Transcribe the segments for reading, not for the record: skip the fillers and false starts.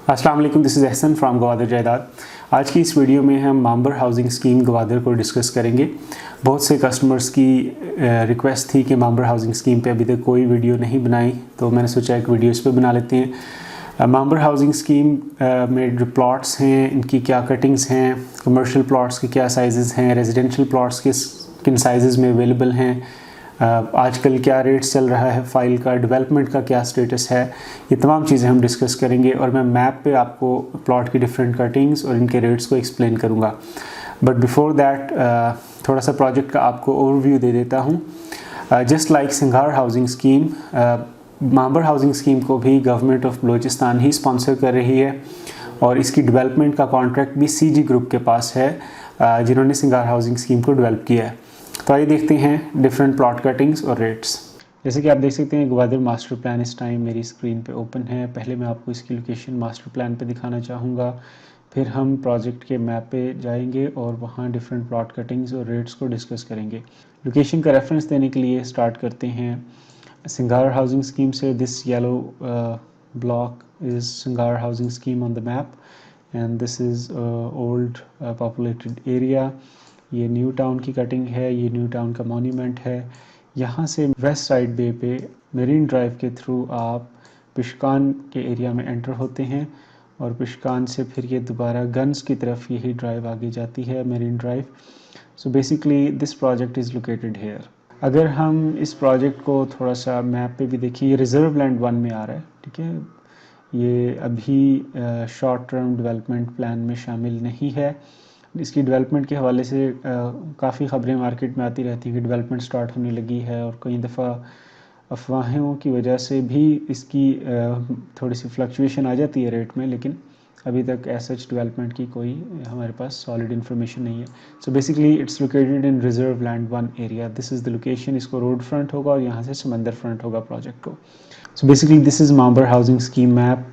अस्सलाम वालेकुम, this is Ehsan from Gwadar जायदाद। आज की इस वीडियो में हम मांबर हाउसिंग स्कीम गवादर को डिस्कस करेंगे। बहुत से कस्टमर्स की रिक्वेस्ट थी कि मांबर हाउसिंग स्कीम पे अभी तक कोई वीडियो नहीं बनाई, तो मैंने सोचा एक वीडियो इस पर बना लेते हैं। मांबर हाउसिंग स्कीम में जो प्लॉट्स हैं इनकी क्या कटिंग्स हैं, कमर्शियल प्लॉट्स के क्या साइज़ हैं, रेजिडेंशियल प्लॉट्स किन साइज़ में अवेलेबल हैं, आजकल क्या रेट्स चल रहा है, फाइल का डेवलपमेंट का क्या स्टेटस है, ये तमाम चीज़ें हम डिस्कस करेंगे। और मैं मैप पे आपको प्लॉट की डिफरेंट कटिंग्स और इनके रेट्स को एक्सप्लेन करूँगा। बट बिफोर दैट थोड़ा सा प्रोजेक्ट का आपको ओवरव्यू दे देता हूँ। Just like Singhar housing scheme, Mambar housing scheme को भी गवर्नमेंट ऑफ बलूचिस्तान ही स्पॉन्सर कर रही है और इसकी डेवलपमेंट का कॉन्ट्रैक्ट भी CG ग्रुप के पास है, जिन्होंने सिंघार हाउसिंग स्कीम को डेवलप किया है। तो आइए देखते हैं डिफरेंट प्लॉट कटिंग्स और रेट्स। जैसे कि आप देख सकते हैं गवादर मास्टर प्लान इस टाइम मेरी स्क्रीन पे ओपन है। पहले मैं आपको इसकी लोकेशन मास्टर प्लान पे दिखाना चाहूँगा, फिर हम प्रोजेक्ट के मैप पे जाएंगे और वहाँ डिफरेंट प्लॉट कटिंग्स और रेट्स को डिस्कस करेंगे। लोकेशन का रेफरेंस देने के लिए स्टार्ट करते हैं सिंघार हाउसिंग स्कीम से। This yellow block is Singhar housing scheme on the map and this is old populated area. ये न्यू टाउन की कटिंग है, ये न्यू टाउन का मॉन्यूमेंट है। यहाँ से वेस्ट साइड बे पे मरीन ड्राइव के थ्रू आप पिशकान के एरिया में एंटर होते हैं और पिशकान से फिर ये दोबारा गन्स की तरफ यही ड्राइव आगे जाती है, Marine Drive. So basically this project is located here. अगर हम इस प्रोजेक्ट को थोड़ा सा मैप पे भी देखिए, ये रिजर्व लैंड 1 में आ रहा है, ठीक है। ये अभी शॉर्ट टर्म डेवलपमेंट प्लान में शामिल नहीं है। इसकी डेवलपमेंट के हवाले से काफ़ी ख़बरें मार्केट में आती रहती हैं कि डेवलपमेंट स्टार्ट होने लगी है, और कई दफ़ा अफवाहों की वजह से भी इसकी थोड़ी सी फ्लक्चुएशन आ जाती है रेट में, लेकिन अभी तक सच डेवलपमेंट की कोई हमारे पास सॉलिड इन्फॉर्मेशन नहीं है। So basically it's located in reserve land 1 area. This is the location. इसको रोड फ्रंट होगा और यहाँ से समंदर फ्रंट होगा प्रोजेक्ट को। So basically this is Mambar housing scheme map.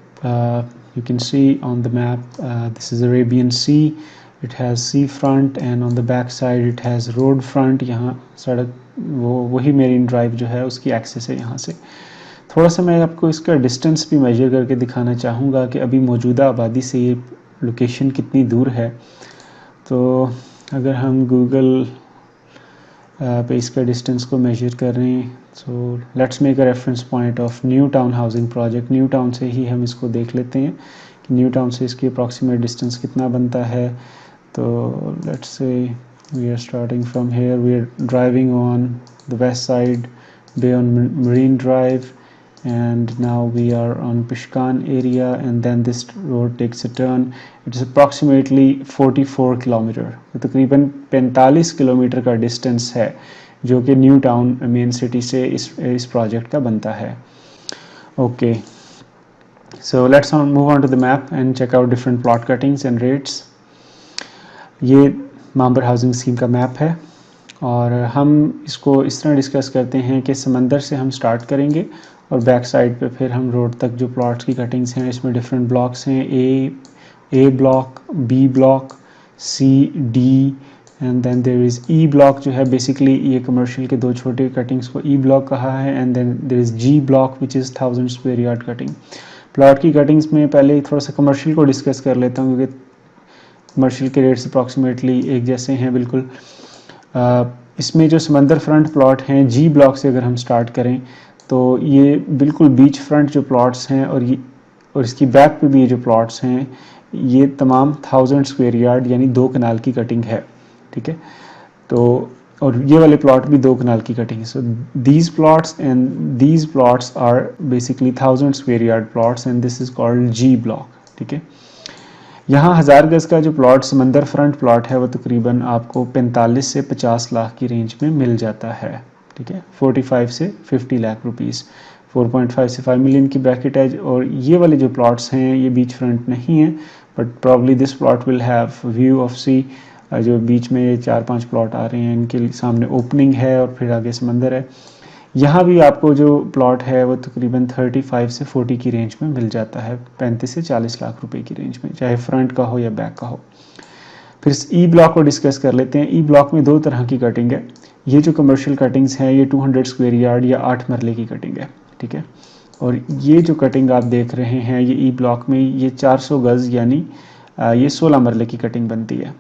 You can see on the map this is Arabian Sea. It has sea front and on the back side it has road front. यहाँ सड़क वही marine drive जो है उसकी access है यहाँ से। थोड़ा सा मैं आपको इसका डिस्टेंस भी मेजर करके दिखाना चाहूँगा कि अभी मौजूदा आबादी से ये लोकेशन कितनी दूर है। तो अगर हम गूगल पे इसका डिस्टेंस को मेजर कर रहे हैं, so let's make a reference point of new town housing project. New town से ही हम इसको देख लेते हैं कि न्यू टाउन से इसकी अप्रॉक्सीमेट डिस्टेंस कितना बनता है। तो let's say we are starting from here, we are driving on the west side bay on Marine Drive and now we are on Pishkan area and then this road takes a turn. It is approximately 44 kilometre, तो तकरीबन 45 kilometre का distance है जो कि new town main city से इस project का बनता है। Okay, so let's move on to the map and check out different plot cuttings and rates. ये मांबर हाउसिंग स्कीम का मैप है और हम इसको इस तरह डिस्कस करते हैं कि समंदर से हम स्टार्ट करेंगे और बैक साइड पे फिर हम रोड तक जो प्लॉट्स की कटिंग्स हैं, इसमें डिफरेंट ब्लॉक्स हैं, A block, B block, C, D and then there is E block जो है। बेसिकली ये कमर्शियल के दो छोटे कटिंग्स को ई ब्लॉक कहा है and then there is G block which is 1000 square yard cutting. Plot की कटिंग्स में पहले थोड़ा सा कमर्शियल को डिस्कस कर लेता हूँ क्योंकि कमर्शियल के रेट्स अप्रॉक्सीमेटली एक जैसे हैं बिल्कुल। इसमें जो समंदर फ्रंट प्लॉट हैं, जी ब्लॉक से अगर हम स्टार्ट करें तो ये बिल्कुल बीच फ्रंट जो प्लॉट्स हैं और इसकी बैक पे भी ये जो प्लॉट्स हैं ये तमाम 1000 स्क्वायर यार्ड यानी 2 कनाल की कटिंग है, ठीक है। तो और ये वाले प्लॉट भी 2 कनाल की कटिंग है। So these plots and these plots are basically 1000 square yard plots and this is called G block, ठीक है। यहाँ 1000 गज़ का जो प्लॉट समंदर फ्रंट प्लॉट है वो तकरीबन आपको 45 से 50 लाख की रेंज में मिल जाता है, ठीक है। 45 से 50 लाख रुपीज़, 4.5 से 5 मिलियन की ब्रैकेट है। और ये वाले जो प्लॉट्स हैं ये बीच फ्रंट नहीं हैं, but probably this plot will have view of sea. जो बीच में 4-5 प्लॉट आ रहे हैं इनके सामने ओपनिंग है और फिर आगे समंदर है। यहाँ भी आपको जो प्लॉट है वो तकरीबन 35 से 40 की रेंज में मिल जाता है, 35 से 40 लाख रुपए की रेंज में, चाहे फ्रंट का हो या बैक का हो। फिर ई ब्लॉक को डिस्कस कर लेते हैं। ई ब्लॉक में 2 तरह की कटिंग है। ये जो कमर्शियल कटिंग्स हैं ये 200 स्क्वायर यार्ड या 8 मरले की कटिंग है, ठीक है। और ये जो कटिंग आप देख रहे हैं ये ई ब्लॉक में ये 400 गज़ यानी ये 16 मरले की कटिंग बनती है।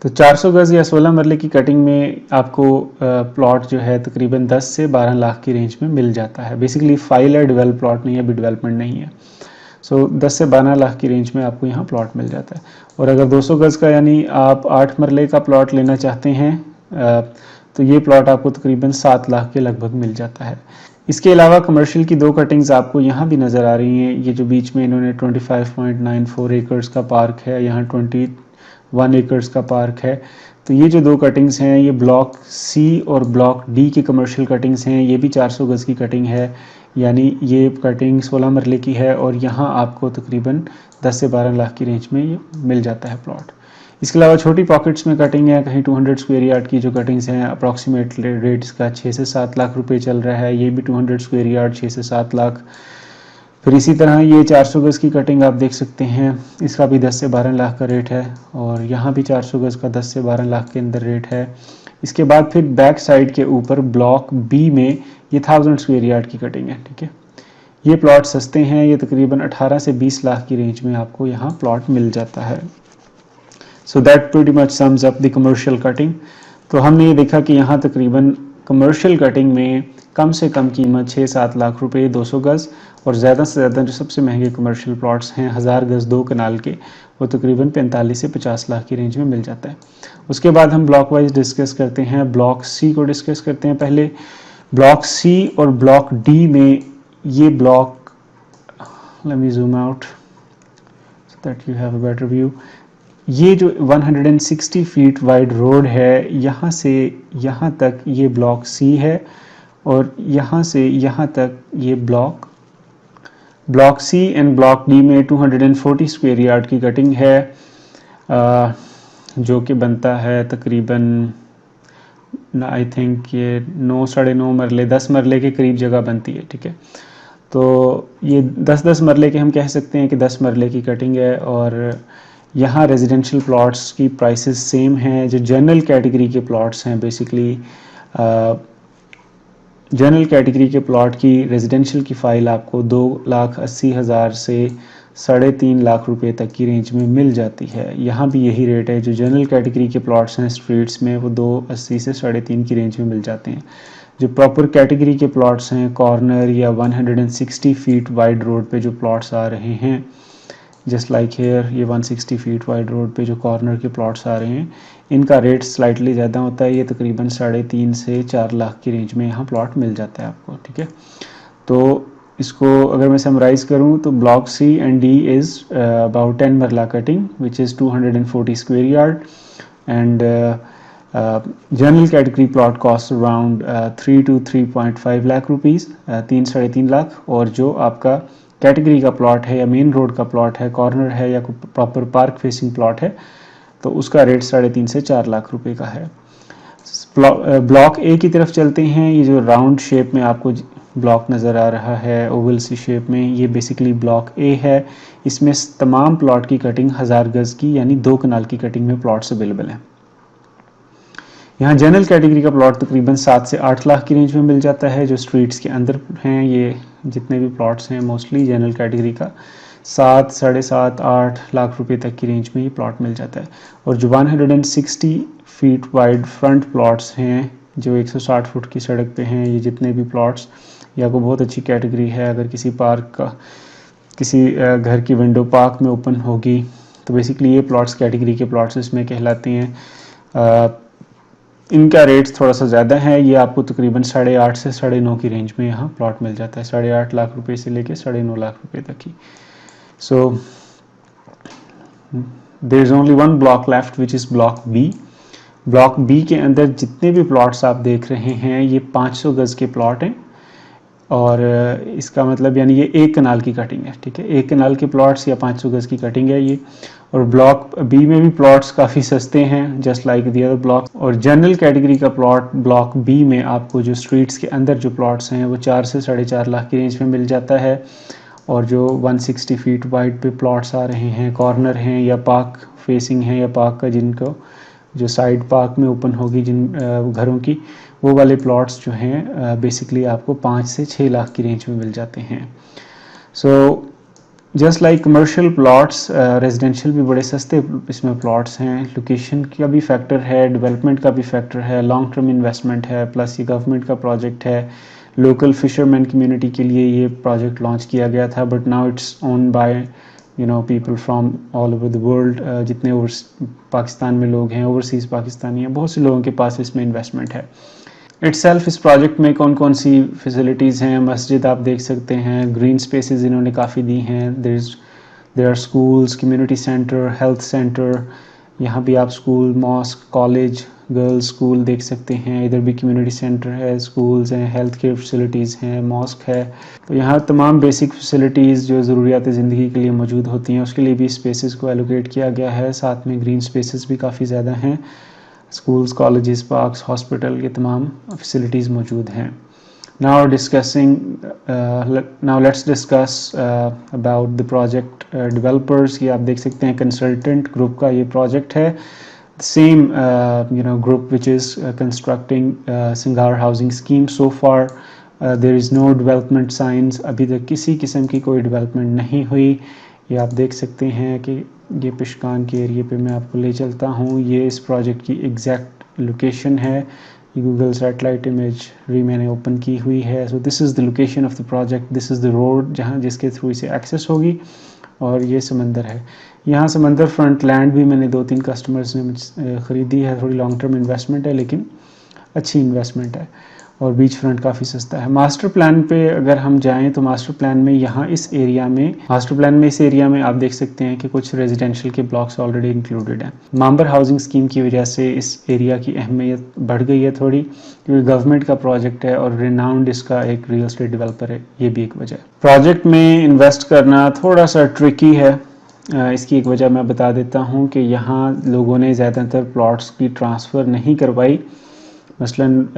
तो 400 गज़ या 16 मरले की कटिंग में आपको प्लॉट जो है तकरीबन 10 से 12 लाख की रेंज में मिल जाता है। बेसिकली फाइल है, डेवलप प्लॉट नहीं है, अभी डेवलपमेंट नहीं है। सो 10 से 12 लाख की रेंज में आपको यहाँ प्लॉट मिल जाता है। और अगर 200 गज़ का यानी आप 8 मरले का प्लॉट लेना चाहते हैं तो ये प्लॉट आपको तकरीबन 7 लाख के लगभग मिल जाता है। इसके अलावा कमर्शियल की 2 कटिंग्स आपको यहाँ भी नज़र आ रही हैं। ये जो बीच में इन्होंने 25.94 एकर्स का पार्क है, यहाँ 21 एकर्स का पार्क है। तो ये जो 2 कटिंग्स हैं ये ब्लॉक सी और ब्लॉक डी की कमर्शियल कटिंग्स हैं। ये भी 400 गज़ की कटिंग है, यानी ये कटिंग 16 मरले की है और यहाँ आपको तकरीबन 10 से 12 लाख की रेंज में ये मिल जाता है प्लॉट। इसके अलावा छोटी पॉकेट्स में कटिंग है, कहीं 200 स्क्वायर यार्ड की जो कटिंग्स हैं अप्रॉक्सीमेट रेट इसका 6 से 7 लाख रुपए चल रहा है। ये भी 200 स्क्वायर यार्ड 6 से 7 लाख। फिर इसी तरह ये 400 गज़ की कटिंग आप देख सकते हैं, इसका भी 10 से 12 लाख का रेट है और यहाँ भी 400 गज़ का 10 से 12 लाख के अंदर रेट है। इसके बाद फिर बैक साइड के ऊपर ब्लॉक बी में ये 1000 स्क्वायर यार्ड की कटिंग है। ठीक है, ये प्लॉट सस्ते हैं, ये तकरीबन 18 से 20 लाख की रेंज में आपको यहाँ प्लॉट मिल जाता है। So that pretty much sums up the commercial cutting. तो हमने ये देखा कि यहाँ तकरीबन कमर्शियल कटिंग में कम से कम कीमत 6-7 लाख रुपए 200 गज़ और ज़्यादा से ज़्यादा जो सबसे महंगे कमर्शियल प्लॉट्स हैं 1000 गज़ 2 कनाल के, वो तकरीबन 45 से 50 लाख की रेंज में मिल जाता है। उसके बाद हम ब्लॉक वाइज डिस्कस करते हैं। ब्लॉक सी को डिस्कस करते हैं पहले। ब्लॉक सी और ब्लॉक डी में ये block, let me zoom out so that you have a better view. ये जो 160 फीट वाइड रोड है, यहाँ से यहाँ तक ये ब्लॉक सी है और यहाँ से यहाँ तक ये block C and block D में 240 स्क्वायर यार्ड की कटिंग है, जो कि बनता है तकरीबन आई थिंक ये 9 साढ़े 9 मरले 10 मरले के करीब जगह बनती है। ठीक है, तो ये 10-10 मरले के हम कह सकते हैं कि 10 मरले की कटिंग है। और यहाँ रेजिडेंशियल प्लॉट्स की प्राइसेस सेम हैं। जो जनरल कैटेगरी के प्लॉट्स हैं, बेसिकली जनरल कैटेगरी के प्लॉट की रेजिडेंशियल की फ़ाइल आपको 2,80,000 से 3.5 लाख रुपए तक की रेंज में मिल जाती है। यहाँ भी यही रेट है। जो जनरल कैटेगरी के प्लॉट्स हैं स्ट्रीट्स में वो 2.80 से 3.5 की रेंज में मिल जाते हैं। जो प्रॉपर कैटेगरी के प्लॉट्स हैं कॉर्नर या 160 फीट वाइड रोड पे जो प्लॉट्स आ रहे हैं, जस्ट लाइक हेयर ये 160 फीट वाइड रोड पे जो कॉर्नर के प्लॉट्स आ रहे हैं, इनका रेट स्लाइटली ज़्यादा होता है। ये तकरीबन 3.5 से 4 लाख की रेंज में यहाँ प्लॉट मिल जाता है आपको। ठीक है, तो इसको अगर मैं समराइज करूँ तो block C and D is about 10 marla cutting which is 240 square yard and general category plot cost around 3 to 3.5 lakh rupees, 3-3.5 lakh. और जो आपका कैटेगरी का प्लॉट है या मेन रोड का प्लॉट है, कॉर्नर है या प्रॉपर पार्क फेसिंग प्लॉट है, तो उसका रेट 3.5 से 4 लाख रुपए का है। ब्लॉक ए की तरफ चलते हैं। ये जो राउंड शेप में आपको ब्लॉक नज़र आ रहा है ओवल सी शेप में, ये बेसिकली ब्लॉक ए है। इसमें तमाम प्लॉट की कटिंग 1000 गज़ की यानी 2 कनाल की कटिंग में प्लॉट्स अवेलेबल हैं। यहाँ जनरल कैटेगरी का प्लॉट तकरीबन 7 से 8 लाख की रेंज में मिल जाता है। जो स्ट्रीट्स के अंदर हैं, ये जितने भी प्लॉट्स हैं मोस्टली जनरल कैटेगरी का 7, 7.5, 8 लाख रुपए तक की रेंज में ये प्लॉट मिल जाता है। और जो 160 फीट वाइड फ्रंट प्लॉट्स हैं जो 160 फुट की सड़क पे हैं, ये जितने भी प्लॉट्स, ये आपको बहुत अच्छी कैटेगरी है। अगर किसी पार्क का, किसी घर की विंडो पार्क में ओपन होगी तो बेसिकली ये प्लॉट्स कैटेगरी के प्लॉट्स इसमें कहलाते हैं। इनका रेट थोड़ा सा ज़्यादा है। ये आपको तकरीबन 8.5 से 9.5 की रेंज में यहाँ प्लॉट मिल जाता है, 8.5 लाख रुपए से लेके 9.5 लाख रुपए तक की। So there is only one block left which is block B. Block B के अंदर जितने भी प्लॉट्स आप देख रहे हैं ये 500 गज़ के प्लॉट हैं और इसका मतलब यानी ये 1 कनाल की कटिंग है। ठीक है, 1 कनाल के प्लॉट्स या 500 गज़ की कटिंग है ये। और ब्लॉक बी में भी प्लॉट्स काफ़ी सस्ते हैं just like the other block. और जनरल कैटेगरी का प्लॉट ब्लॉक बी में आपको जो स्ट्रीट्स के अंदर जो प्लॉट्स हैं वो 4 से 4.5 लाख की रेंज में मिल जाता है। और जो 160 फीट वाइड पे प्लॉट्स आ रहे हैं, कॉर्नर हैं या पार्क फेसिंग हैं या पार्क का जिनको जो साइड पार्क में ओपन होगी जिन घरों की, वो वाले प्लॉट्स जो हैं बेसिकली आपको 5 से 6 लाख की रेंज में मिल जाते हैं। So just like commercial plots, residential भी बड़े सस्ते इसमें प्लॉट्स हैं। लोकेशन का भी फैक्टर है, डेवलपमेंट का भी फैक्टर है, लॉन्ग टर्म इन्वेस्टमेंट है, प्लस ये गवर्नमेंट का प्रोजेक्ट है। लोकल फिशरमैन कम्युनिटी के लिए ये प्रोजेक्ट लॉन्च किया गया था, but now its own by people from all over the world. जितने पाकिस्तान में लोग हैं, ओवरसीज़ पाकिस्तानी हैं, बहुत से लोगों के पास इसमें इन्वेस्टमेंट है। इट्सेल्फ इस प्रोजेक्ट में कौन कौन सी फैसिलिटीज़ हैं, मस्जिद आप देख सकते हैं, ग्रीन स्पेसेस इन्होंने काफ़ी दी हैं, there are schools, community centre, health centre. यहाँ भी आप school, mosque, college, girls school देख सकते हैं। इधर भी कम्युनिटी सेंटर है, स्कूल्स हैं, हेल्थ केयर फैसिलिटीज़ हैं, मॉस्क है। तो यहाँ तमाम बेसिक फैसिलिटीज़ जो ज़रूरियात ज़िंदगी के लिए मौजूद होती हैं, उसके लिए भी स्पेसेस को एलोकेट किया गया है। साथ में ग्रीन स्पेसेस भी काफ़ी ज़्यादा हैं। स्कूल्स, कॉलेजेस, पार्क्स, हॉस्पिटल, ये तमाम फैसिलिटीज़ मौजूद हैं। Now let's discuss about the project developers। ये आप देख सकते हैं कंसल्टेंट ग्रुप का ये प्रोजेक्ट है। Same group which is constructing Singar housing scheme। So far there is no development signs। अभी तक किसी किस्म की कोई डेवलपमेंट नहीं हुई। ये आप देख सकते हैं कि ये पिशकान के एरिए पे मैं आपको ले चलता हूँ। ये इस प्रोजेक्ट की एग्जैक्ट लोकेशन है। गूगल सैटेलाइट इमेज भी मैंने ओपन की हुई है। So this is the location of the project, this is the road जहाँ जिसके थ्रू इसे एक्सेस होगी, और ये समंदर है। यहाँ समंदर फ्रंट लैंड भी मैंने 2-3 कस्टमर्स ने ख़रीदी है। थोड़ी लॉन्ग टर्म इन्वेस्टमेंट है, लेकिन अच्छी इन्वेस्टमेंट है, और बीच फ्रंट काफ़ी सस्ता है। मास्टर प्लान पे अगर हम जाएं तो मास्टर प्लान में यहाँ इस एरिया में आप देख सकते हैं कि कुछ रेजिडेंशियल के ब्लॉक्स ऑलरेडी इंक्लूडेड हैं। मांबर हाउसिंग स्कीम की वजह से इस एरिया की अहमियत बढ़ गई है थोड़ी, क्योंकि गवर्नमेंट का प्रोजेक्ट है और रिनाउंड इसका एक रियल एस्टेट डेवलपर है, ये भी एक वजह है। प्रोजेक्ट में इन्वेस्ट करना थोड़ा सा ट्रिकी है। इसकी एक वजह मैं बता देता हूँ कि यहाँ लोगों ने ज़्यादातर प्लॉट्स की ट्रांसफ़र नहीं करवाई। मसलन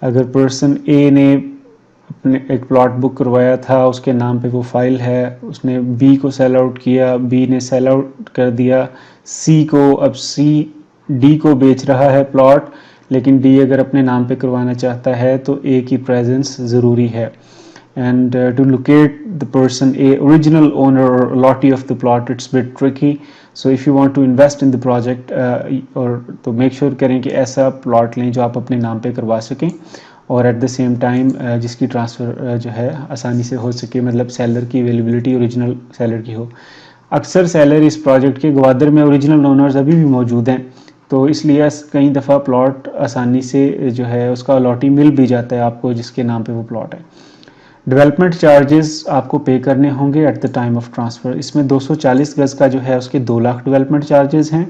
अगर पर्सन ए ने अपने एक प्लॉट बुक करवाया था, उसके नाम पे वो फाइल है, उसने बी को सेल आउट किया, बी ने सेल आउट कर दिया सी को, अब सी डी को बेच रहा है प्लॉट, लेकिन डी अगर अपने नाम पे करवाना चाहता है तो ए की प्रेजेंस ज़रूरी है। and to locate the person a original owner or lottie of the plot, it's a bit tricky। so if you want to invest in the project और तो make sure करें कि ऐसा प्लॉट लें जो आप अपने नाम पे करवा सकें, और एट द सेम टाइम जिसकी ट्रांसफ़र जो है आसानी से हो सके, मतलब सेलर की अवेलेबिलिटी ओरिजिनल सेलर की हो। अक्सर सेलर इस प्रोजेक्ट के ग्वादर में ओरिजिनल ओनर्स अभी भी मौजूद हैं, तो इसलिए कई दफ़ा प्लॉट आसानी से जो है उसका लॉटी मिल भी जाता है आपको जिसके नाम पे वो प्लॉट है। डेवलपमेंट चार्जेस आपको पे करने होंगे at the time of transfer. इसमें 240 गज़ का जो है उसके 2 लाख डेवलपमेंट चार्जेस हैं।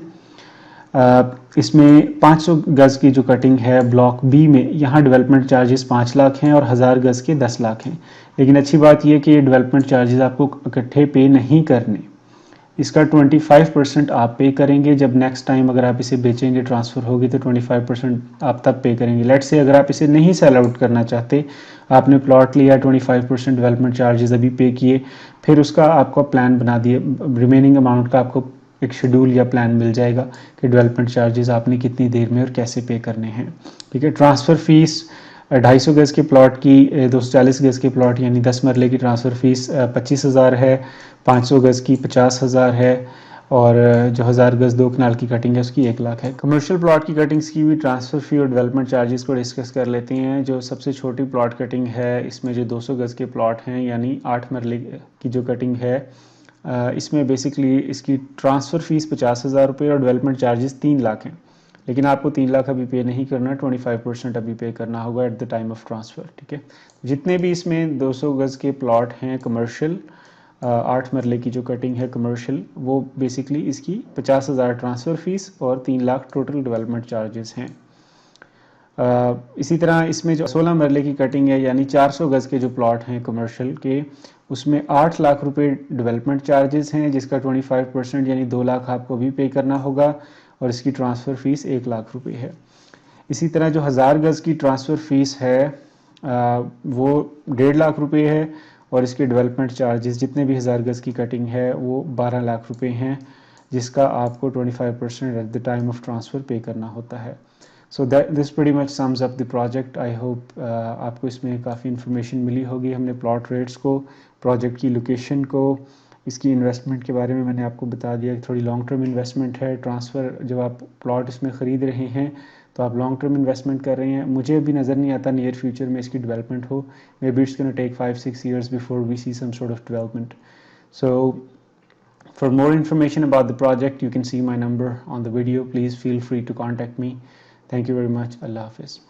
इसमें 500 गज़ की जो कटिंग है ब्लॉक बी में, यहाँ डेवलपमेंट चार्जेस 5 लाख हैं और 1000 गज़ के 10 लाख हैं। लेकिन अच्छी बात यह कि ये डेवलपमेंट चार्जेस आपको इकट्ठे पे नहीं करने, इसका 25% आप पे करेंगे। जब नेक्स्ट टाइम अगर आप इसे बेचेंगे, ट्रांसफ़र होगी, तो 25% आप तब पे करेंगे। लेट्स से अगर आप इसे नहीं सेल आउट करना चाहते, आपने प्लॉट लिया, 25% डेवलपमेंट चार्जेस अभी पे किए, फिर उसका आपको प्लान बना दिए, रिमेनिंग अमाउंट का आपको एक शेड्यूल या प्लान मिल जाएगा कि डेवलपमेंट चार्जेस आपने कितनी देर में और कैसे पे करने हैं। ठीक है। ट्रांसफ़र फ़ीस 250 गज़ के प्लॉट की 240 गज़ के प्लॉट यानी 10 मरले की ट्रांसफ़र फ़ीस 25,000 है, 500 गज़ की 50,000 है, और जो 1000 गज़ 2 कनाल की कटिंग है उसकी 1 लाख है। कमर्शियल प्लॉट की कटिंग्स की भी ट्रांसफ़र फ़ी और डेवलपमेंट चार्जेस को डिस्कस कर लेते हैं। जो सबसे छोटी प्लॉट कटिंग है, इसमें जो 200 गज़ के प्लॉट हैं यानी 8 मरले की जो कटिंग है, इसमें बेसिकली इसकी ट्रांसफ़र फ़ीस 50,000 रुपये और डेवलपमेंट चार्जेस 3 लाख हैं। लेकिन आपको 3 लाख अभी पे नहीं करना, 25% अभी पे करना होगा at the time of transfer. ठीक है। जितने भी इसमें 200 गज़ के प्लॉट हैं कमर्शियल, 8 मरले की जो कटिंग है कमर्शियल, वो बेसिकली इसकी 50,000 ट्रांसफ़र फ़ीस और 3 लाख टोटल डेवलपमेंट चार्जेस हैं। इसी तरह इसमें जो 16 मरले की कटिंग है यानी 400 गज़ के जो प्लॉट हैं कमर्शियल के, उसमें 8 लाख रुपए डेवलपमेंट चार्जेस हैं, जिसका 25% यानी 2 लाख आपको भी पे करना होगा, और इसकी ट्रांसफ़र फ़ीस 1 लाख रुपए है। इसी तरह जो 1000 गज़ की ट्रांसफ़र फ़ीस है वो 1.5 लाख रुपए है, और इसके डेवलपमेंट चार्जेस जितने भी 1000 गज़ की कटिंग है वो 12 लाख रुपए हैं, जिसका आपको 25% at the time of transfer पे करना होता है। So this pretty much sums up the project. I hope आपको इसमें काफ़ी इन्फॉर्मेशन मिली होगी। हमने प्लॉट रेट्स को, प्रोजेक्ट की लोकेशन को, इसकी इन्वेस्टमेंट के बारे में मैंने आपको बता दिया कि थोड़ी लॉन्ग टर्म इन्वेस्टमेंट है। ट्रांसफ़र जब आप प्लॉट इसमें ख़रीद रहे हैं तो आप लॉन्ग टर्म इन्वेस्टमेंट कर रहे हैं। मुझे अभी नज़र नहीं आता नियर फ्यूचर में इसकी डेवलपमेंट हो। Maybe it's gonna take 5-6 years before we see some sort of development. So for more information about the project, you can see my number on the video. Please feel free to contact me. Thank you very much. Allah Hafiz.